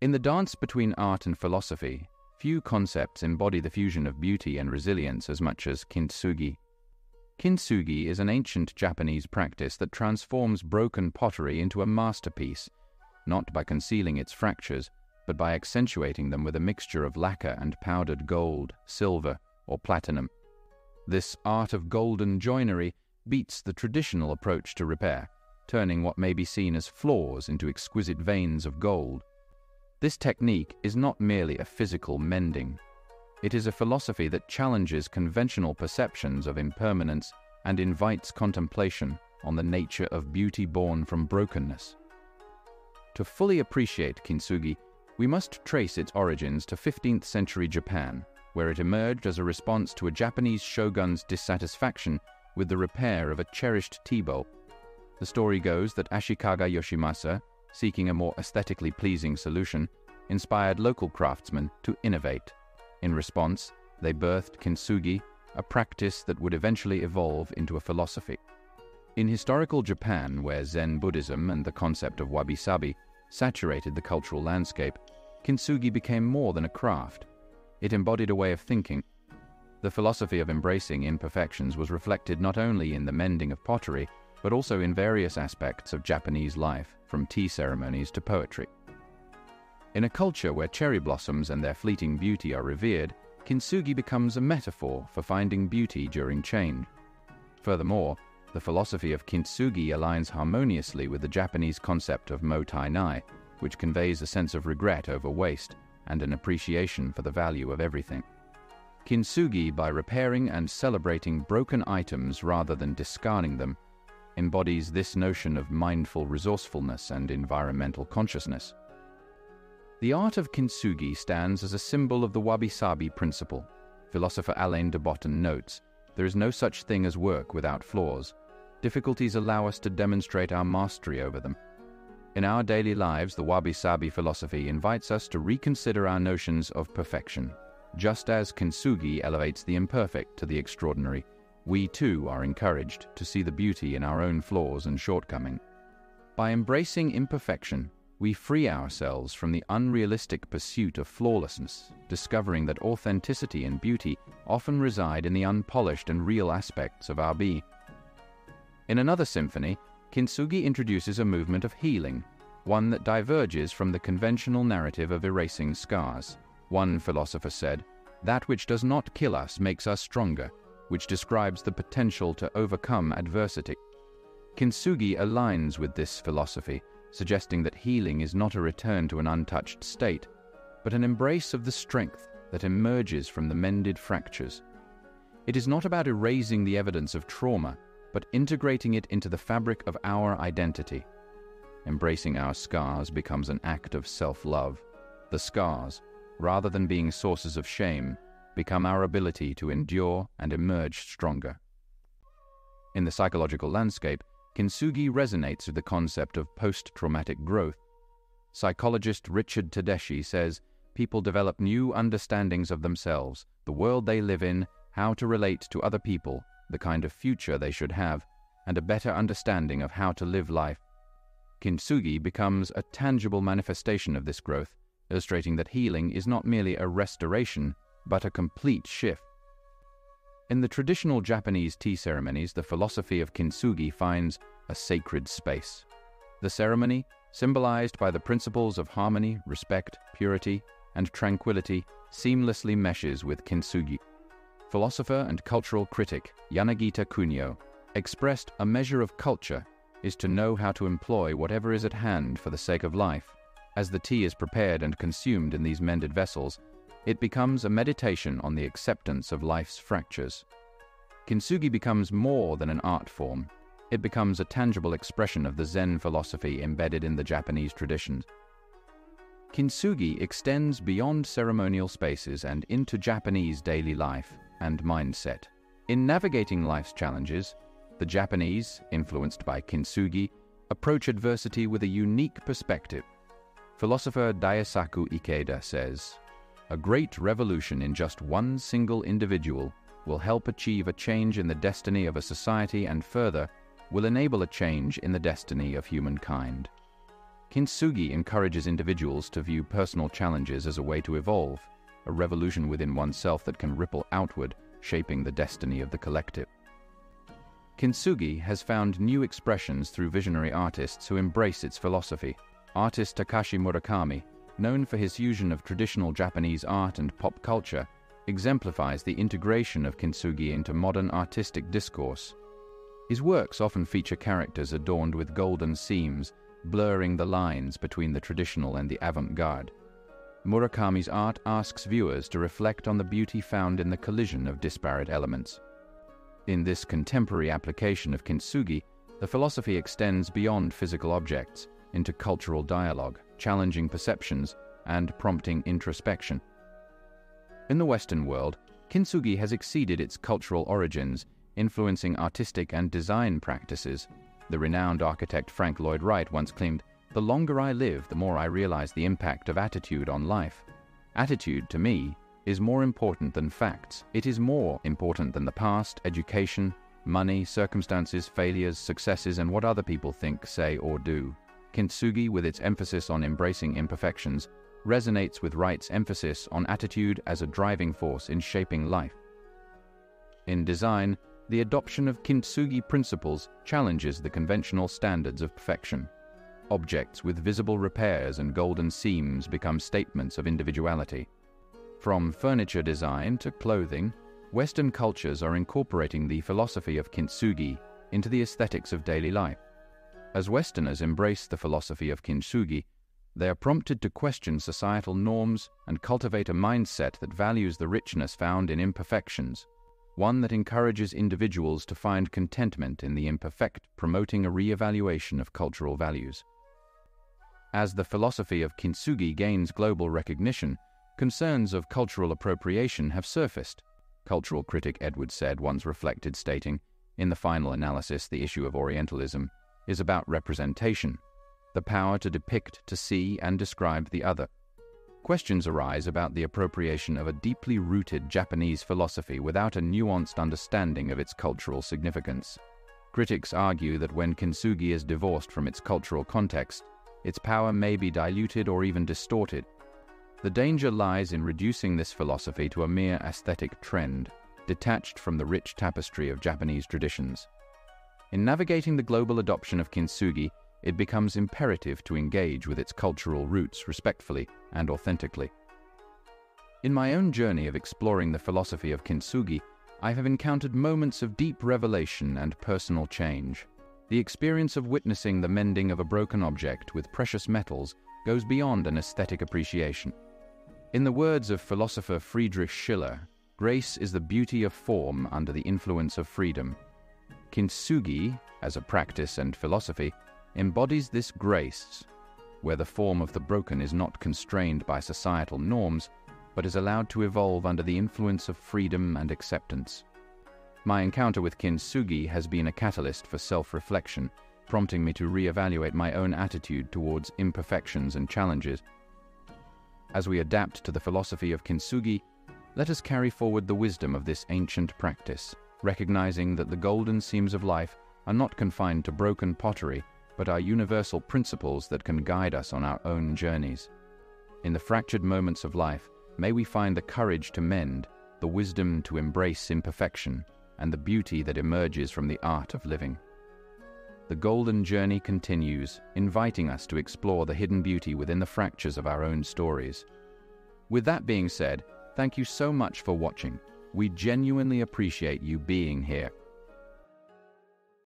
In the dance between art and philosophy, few concepts embody the fusion of beauty and resilience as much as Kintsugi. Kintsugi is an ancient Japanese practice that transforms broken pottery into a masterpiece, not by concealing its fractures, but by accentuating them with a mixture of lacquer and powdered gold, silver, or platinum. This art of golden joinery beats the traditional approach to repair, turning what may be seen as flaws into exquisite veins of gold. This technique is not merely a physical mending. It is a philosophy that challenges conventional perceptions of impermanence and invites contemplation on the nature of beauty born from brokenness. To fully appreciate Kintsugi, we must trace its origins to 15th century Japan, where it emerged as a response to a Japanese shogun's dissatisfaction with the repair of a cherished tea bowl. The story goes that Ashikaga Yoshimasa, seeking a more aesthetically pleasing solution, inspired local craftsmen to innovate. In response, they birthed Kintsugi, a practice that would eventually evolve into a philosophy. In historical Japan, where Zen Buddhism and the concept of wabi-sabi saturated the cultural landscape, Kintsugi became more than a craft. It embodied a way of thinking. The philosophy of embracing imperfections was reflected not only in the mending of pottery, but also in various aspects of Japanese life, from tea ceremonies to poetry. In a culture where cherry blossoms and their fleeting beauty are revered, Kintsugi becomes a metaphor for finding beauty during change. Furthermore, the philosophy of Kintsugi aligns harmoniously with the Japanese concept of mo-tai-nai, which conveys a sense of regret over waste and an appreciation for the value of everything. Kintsugi, by repairing and celebrating broken items rather than discarding them, embodies this notion of mindful resourcefulness and environmental consciousness. The art of Kintsugi stands as a symbol of the wabi-sabi principle. Philosopher Alain de Botton notes, "There is no such thing as work without flaws. Difficulties allow us to demonstrate our mastery over them." In our daily lives, the wabi-sabi philosophy invites us to reconsider our notions of perfection. Just as Kintsugi elevates the imperfect to the extraordinary, we too are encouraged to see the beauty in our own flaws and shortcomings. By embracing imperfection, we free ourselves from the unrealistic pursuit of flawlessness, discovering that authenticity and beauty often reside in the unpolished and real aspects of our being. In another symphony, Kintsugi introduces a movement of healing, one that diverges from the conventional narrative of erasing scars. One philosopher said, "That which does not kill us makes us stronger," which describes the potential to overcome adversity. Kintsugi aligns with this philosophy, suggesting that healing is not a return to an untouched state, but an embrace of the strength that emerges from the mended fractures. It is not about erasing the evidence of trauma, but integrating it into the fabric of our identity. Embracing our scars becomes an act of self-love. The scars, rather than being sources of shame, become our ability to endure and emerge stronger. In the psychological landscape, Kintsugi resonates with the concept of post-traumatic growth. Psychologist Richard Tedeschi says, "People develop new understandings of themselves, the world they live in, how to relate to other people, the kind of future they should have, and a better understanding of how to live life." Kintsugi becomes a tangible manifestation of this growth, illustrating that healing is not merely a restoration, but a complete shift. In the traditional Japanese tea ceremonies, the philosophy of Kintsugi finds a sacred space. The ceremony, symbolized by the principles of harmony, respect, purity, and tranquility, seamlessly meshes with Kintsugi. Philosopher and cultural critic Yanagita Kunio expressed, "A measure of culture is to know how to employ whatever is at hand for the sake of life. As the tea is prepared and consumed in these mended vessels, it becomes a meditation on the acceptance of life's fractures." Kintsugi becomes more than an art form. It becomes a tangible expression of the Zen philosophy embedded in the Japanese traditions. Kintsugi extends beyond ceremonial spaces and into Japanese daily life and mindset. In navigating life's challenges, the Japanese, influenced by Kintsugi, approach adversity with a unique perspective. Philosopher Daisaku Ikeda says, "A great revolution in just one single individual will help achieve a change in the destiny of a society and further, will enable a change in the destiny of humankind." Kintsugi encourages individuals to view personal challenges as a way to evolve, a revolution within oneself that can ripple outward, shaping the destiny of the collective. Kintsugi has found new expressions through visionary artists who embrace its philosophy. Artist Takashi Murakami, known for his fusion of traditional Japanese art and pop culture, exemplifies the integration of Kintsugi into modern artistic discourse. His works often feature characters adorned with golden seams, blurring the lines between the traditional and the avant-garde. Murakami's art asks viewers to reflect on the beauty found in the collision of disparate elements. In this contemporary application of Kintsugi, the philosophy extends beyond physical objects into cultural dialogue, challenging perceptions and prompting introspection. In the Western world, Kintsugi has exceeded its cultural origins, influencing artistic and design practices. The renowned architect Frank Lloyd Wright once claimed, "The longer I live, the more I realize the impact of attitude on life. Attitude, to me, is more important than facts. It is more important than the past, education, money, circumstances, failures, successes, and what other people think, say, or do." Kintsugi, with its emphasis on embracing imperfections, resonates with Wright's emphasis on attitude as a driving force in shaping life. In design, the adoption of Kintsugi principles challenges the conventional standards of perfection. Objects with visible repairs and golden seams become statements of individuality. From furniture design to clothing, Western cultures are incorporating the philosophy of Kintsugi into the aesthetics of daily life. As Westerners embrace the philosophy of Kintsugi, they are prompted to question societal norms and cultivate a mindset that values the richness found in imperfections, one that encourages individuals to find contentment in the imperfect, promoting a re-evaluation of cultural values. As the philosophy of Kintsugi gains global recognition, concerns of cultural appropriation have surfaced. Cultural critic Edward Said once reflected, stating, "In the final analysis, the issue of Orientalism is about representation, the power to depict, to see, and describe the other. Questions arise about the appropriation of a deeply rooted Japanese philosophy without a nuanced understanding of its cultural significance. Critics argue that when Kintsugi is divorced from its cultural context, its power may be diluted or even distorted. The danger lies in reducing this philosophy to a mere aesthetic trend, detached from the rich tapestry of Japanese traditions. In navigating the global adoption of Kintsugi, it becomes imperative to engage with its cultural roots respectfully and authentically. In my own journey of exploring the philosophy of Kintsugi, I have encountered moments of deep revelation and personal change. The experience of witnessing the mending of a broken object with precious metals goes beyond an aesthetic appreciation. In the words of philosopher Friedrich Schiller, grace is the beauty of form under the influence of freedom. Kintsugi, as a practice and philosophy, embodies this grace, where the form of the broken is not constrained by societal norms, but is allowed to evolve under the influence of freedom and acceptance. My encounter with Kintsugi has been a catalyst for self-reflection, prompting me to re-evaluate my own attitude towards imperfections and challenges. As we adapt to the philosophy of Kintsugi, let us carry forward the wisdom of this ancient practice, recognizing that the golden seams of life are not confined to broken pottery, but are universal principles that can guide us on our own journeys. In the fractured moments of life, may we find the courage to mend, the wisdom to embrace imperfection, and the beauty that emerges from the art of living. The golden journey continues, inviting us to explore the hidden beauty within the fractures of our own stories. With that being said, thank you so much for watching. We genuinely appreciate you being here.